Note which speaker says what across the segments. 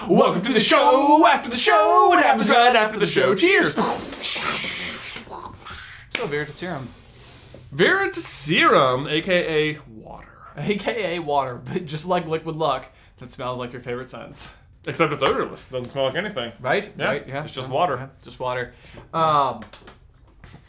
Speaker 1: Welcome to the show. After the show, what happens right after the show? Cheers.
Speaker 2: So, Veritaserum.
Speaker 1: Veritaserum, aka water.
Speaker 2: AKA water, but just like Liquid Luck, that smells like your favorite scents.
Speaker 1: Except it's odorless. Doesn't smell like anything.
Speaker 2: Right?
Speaker 1: Yeah.
Speaker 2: Right? Yeah.
Speaker 1: It's just water.
Speaker 2: Yeah, just water.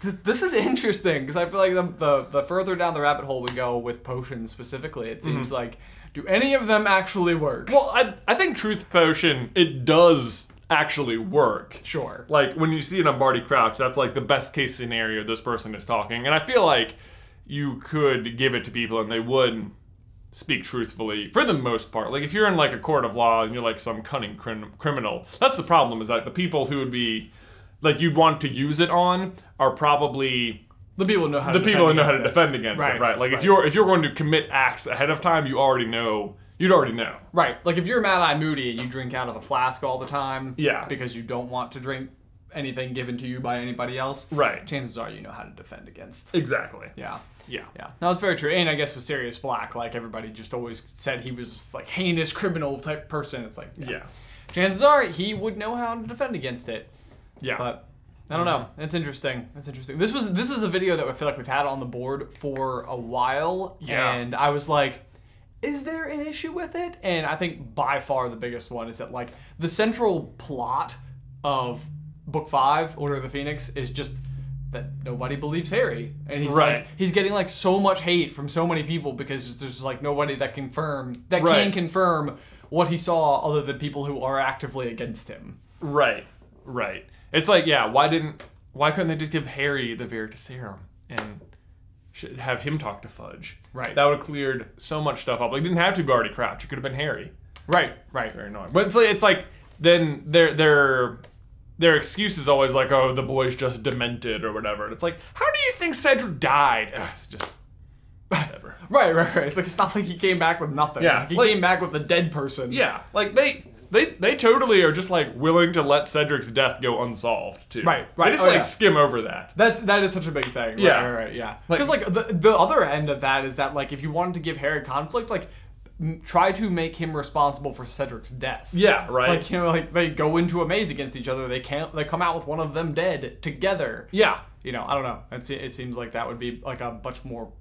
Speaker 2: This is interesting because I feel like the further down the rabbit hole we go with potions specifically, it seems like, do any of them actually work?
Speaker 1: Well, I think Truth Potion, it does actually work.
Speaker 2: Sure.
Speaker 1: Like, when you see an Barty Crouch, that's like the best case scenario this person is talking. And I feel like you could give it to people and they would speak truthfully for the most part. Like, if you're in like a court of law and you're like some cunning criminal, that's the problem, is that the people who would be, like, you'd want to use it on are probably
Speaker 2: the people who know how
Speaker 1: to
Speaker 2: defend
Speaker 1: defend against it, right? Like, if you're going to commit acts ahead of time, you'd already know.
Speaker 2: Right. Like, if you're Mad Eye Moody and you drink out of a flask all the time,
Speaker 1: yeah,
Speaker 2: because you don't want to drink anything given to you by anybody else,
Speaker 1: right?
Speaker 2: Chances are you know how to defend against.
Speaker 1: Exactly.
Speaker 2: Yeah.
Speaker 1: Yeah.
Speaker 2: Yeah. No, it's very true. And I guess with Sirius Black, like, everybody just always said he was like heinous criminal type person. It's like, yeah. Chances are he would know how to defend against it.
Speaker 1: Yeah.
Speaker 2: But I don't know. It's interesting. It's interesting. This is a video that I feel like we've had on the board for a while.
Speaker 1: Yeah.
Speaker 2: And I was like, is there an issue with it? And I think by far the biggest one is that, like, the central plot of Book 5, Order of the Phoenix, is just that nobody believes Harry. And he's like, he's getting like so much hate from so many people because there's like nobody that can confirm what he saw other than people who are actively against him.
Speaker 1: Right. Right. It's like, yeah, why couldn't they just give Harry the Veritaserum and have him talk to Fudge?
Speaker 2: Right.
Speaker 1: That would have cleared so much stuff up. Like, it didn't have to be Barty Crouch. It could have been Harry.
Speaker 2: Right. Right.
Speaker 1: It's very annoying. But it's like then their excuse is always like, oh, the boy's just demented or whatever. And it's like, how do you think Cedric died? Ugh, it's just whatever.
Speaker 2: Right. It's like, it's not like he came back with nothing.
Speaker 1: Yeah.
Speaker 2: Like, he came back with a dead person.
Speaker 1: Yeah. Like, they totally are just like willing to let Cedric's death go unsolved too.
Speaker 2: Right.
Speaker 1: They just skim over that.
Speaker 2: That is such a big thing.
Speaker 1: Yeah.
Speaker 2: Right. Yeah. Because like the other end of that is that, like, if you wanted to give Harry conflict, like, try to make him responsible for Cedric's death.
Speaker 1: Yeah, right.
Speaker 2: Like, you know, like, they go into a maze against each other. They come out with one of them dead together.
Speaker 1: Yeah.
Speaker 2: You know, I don't know. It seems like that would be like a much more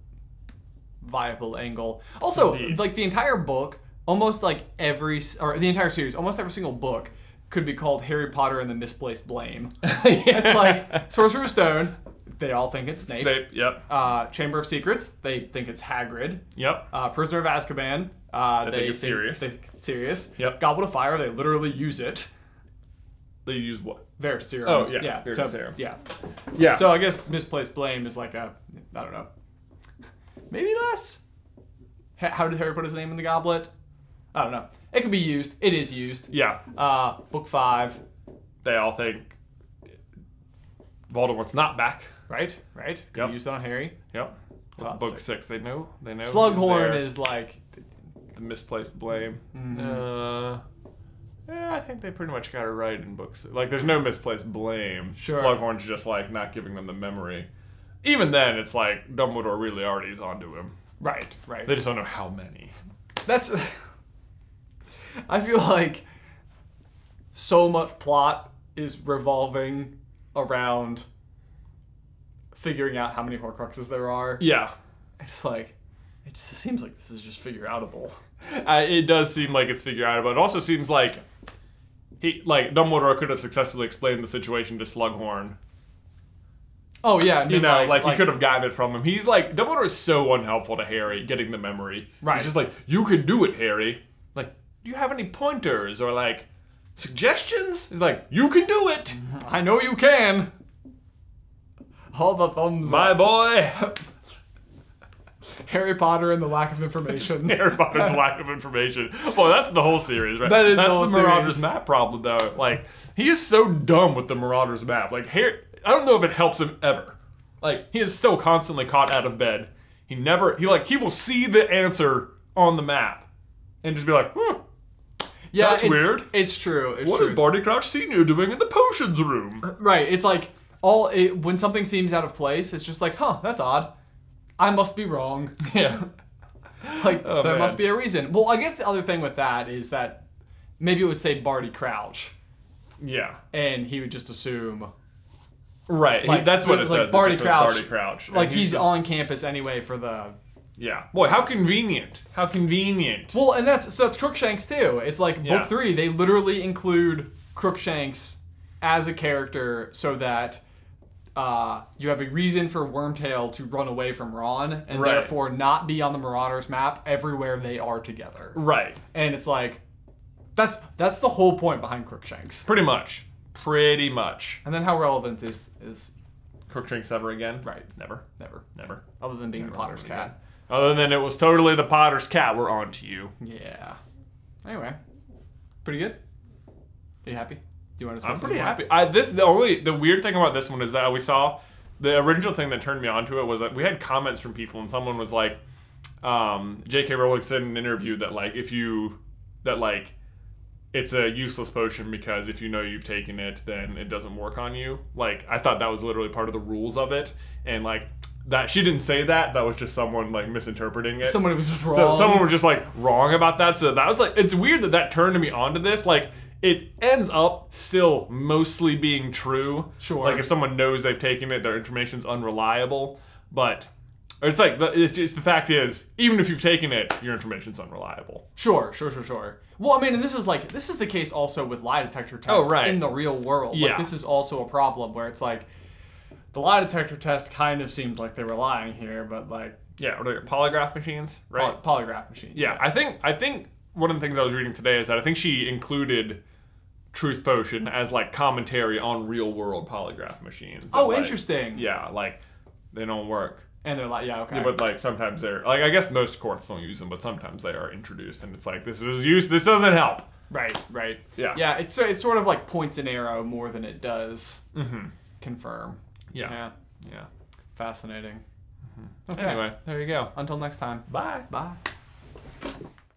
Speaker 2: viable angle. Also,
Speaker 1: Indeed.
Speaker 2: like, the entire book, almost like the entire series, almost every single book could be called Harry Potter and the Misplaced Blame. It's like Sorcerer's Stone, they all think it's Snape.
Speaker 1: Yep.
Speaker 2: Chamber of Secrets, they think it's Hagrid.
Speaker 1: Yep.
Speaker 2: Prisoner of Azkaban,
Speaker 1: they think it's Sirius.
Speaker 2: They think it's Sirius.
Speaker 1: Yep.
Speaker 2: Goblet of Fire, they literally use it.
Speaker 1: They use what?
Speaker 2: Veritaserum.
Speaker 1: Oh, yeah. Veritaserum.
Speaker 2: So,
Speaker 1: yeah.
Speaker 2: So I guess Misplaced Blame is like I don't know. Maybe less? How did Harry put his name in the goblet? I don't know. It could be used. It is used.
Speaker 1: Yeah.
Speaker 2: Book 5.
Speaker 1: They all think Voldemort's not back.
Speaker 2: Right. Could be used on Harry.
Speaker 1: Yep. What's Book 6? They know.
Speaker 2: Slughorn is like
Speaker 1: the misplaced blame. Yeah, I think they pretty much got it right in books. Like, there's no misplaced blame.
Speaker 2: Sure.
Speaker 1: Slughorn's just like not giving them the memory. Even then, it's like Dumbledore really already is onto him.
Speaker 2: Right.
Speaker 1: They just don't know how many.
Speaker 2: That's. I feel like so much plot is revolving around figuring out how many Horcruxes there are.
Speaker 1: Yeah.
Speaker 2: It's like, it just seems like this is just figure outable.
Speaker 1: It does seem like it's figure outable. It also seems like Dumbledore could have successfully explained the situation to Slughorn.
Speaker 2: Oh yeah,
Speaker 1: you know, like he could have gotten it from him. He's like, Dumbledore is so unhelpful to Harry getting the memory.
Speaker 2: Right.
Speaker 1: He's just like, you can do it, Harry. Like, do you have any pointers or like suggestions? He's like, you can do it.
Speaker 2: I know you can. All the thumbs
Speaker 1: My
Speaker 2: up.
Speaker 1: boy.
Speaker 2: Harry Potter and the lack of information.
Speaker 1: Harry Potter and the lack of information. Well, that's the whole series, right?
Speaker 2: That's
Speaker 1: the
Speaker 2: whole
Speaker 1: Marauders
Speaker 2: series.
Speaker 1: map problem, though. Like, he is so dumb with the Marauders map. Like, Harry, I don't know if it helps him ever. Like, he is still constantly caught out of bed. He will see the answer on the map and just be like,
Speaker 2: yeah,
Speaker 1: that's weird.
Speaker 2: It's true.
Speaker 1: What is Barty Crouch Sr. doing in the potions room?
Speaker 2: Right. It's like, when something seems out of place, it's just like, huh, that's odd. I must be wrong.
Speaker 1: Yeah.
Speaker 2: There must be a reason. Well, I guess the other thing with that is that maybe it would say Barty Crouch,
Speaker 1: Yeah.
Speaker 2: and he would just assume.
Speaker 1: Right.
Speaker 2: Like,
Speaker 1: That's what it
Speaker 2: like
Speaker 1: says.
Speaker 2: Barty
Speaker 1: It just says
Speaker 2: Crouch.
Speaker 1: Barty Crouch. And
Speaker 2: Like he's
Speaker 1: just-
Speaker 2: on campus anyway for the.
Speaker 1: Yeah. Boy, how convenient. How convenient.
Speaker 2: Well, and that's Crookshanks too. It's like
Speaker 1: Yeah.
Speaker 2: book 3, they literally include Crookshanks as a character so that you have a reason for Wormtail to run away from Ron and
Speaker 1: Right.
Speaker 2: therefore not be on the Marauders map everywhere they are together.
Speaker 1: Right.
Speaker 2: And it's like that's the whole point behind Crookshanks.
Speaker 1: Pretty much. Pretty much.
Speaker 2: And then how relevant is
Speaker 1: Crookshanks ever again?
Speaker 2: right?
Speaker 1: Never.
Speaker 2: Never.
Speaker 1: Never.
Speaker 2: Other than being the Potter's
Speaker 1: again.
Speaker 2: cat.
Speaker 1: Other than it was totally the Potter's cat, we're on to you.
Speaker 2: Yeah. Anyway, pretty good. Are you happy? Do you want to discuss
Speaker 1: I'm pretty
Speaker 2: something
Speaker 1: happy. The weird thing about this one is that we saw the original thing that turned me onto it was that we had comments from people, and someone was like, J.K. Rowling said in an interview that it's a useless potion because if you know you've taken it, then it doesn't work on you. Like, I thought that was literally part of the rules of it, and like that she didn't say that. That was just someone like misinterpreting it.
Speaker 2: Someone was just wrong.
Speaker 1: So someone was just like wrong about that. So that was like, it's weird that turned me onto this. Like, it ends up still mostly being true.
Speaker 2: Sure.
Speaker 1: Like if someone knows they've taken it, their information's unreliable. But it's like it's just, the fact is, even if you've taken it, your information's unreliable.
Speaker 2: Sure. Well, I mean, and this is the case also with lie detector tests
Speaker 1: Oh, right.
Speaker 2: in the real world.
Speaker 1: Yeah.
Speaker 2: Like, this is also a problem where it's like the lie detector test kind of seemed like they were lying here, but like
Speaker 1: Yeah, or like polygraph machines, right?
Speaker 2: polygraph machines.
Speaker 1: Yeah, I think one of the things I was reading today is that I think she included Truth Potion as like commentary on real world polygraph machines.
Speaker 2: Oh,
Speaker 1: Like,
Speaker 2: interesting.
Speaker 1: Yeah, like they don't work.
Speaker 2: And they're like, yeah, okay.
Speaker 1: Yeah, but like sometimes they're like, I guess most courts don't use them, but sometimes they are introduced, and it's like this doesn't help.
Speaker 2: Right.
Speaker 1: Yeah.
Speaker 2: Yeah, it's sort of like points an arrow more than it does confirm.
Speaker 1: Yeah.
Speaker 2: Fascinating. Okay.
Speaker 1: Anyway, there you go.
Speaker 2: Until next time.
Speaker 1: Bye.
Speaker 2: Bye.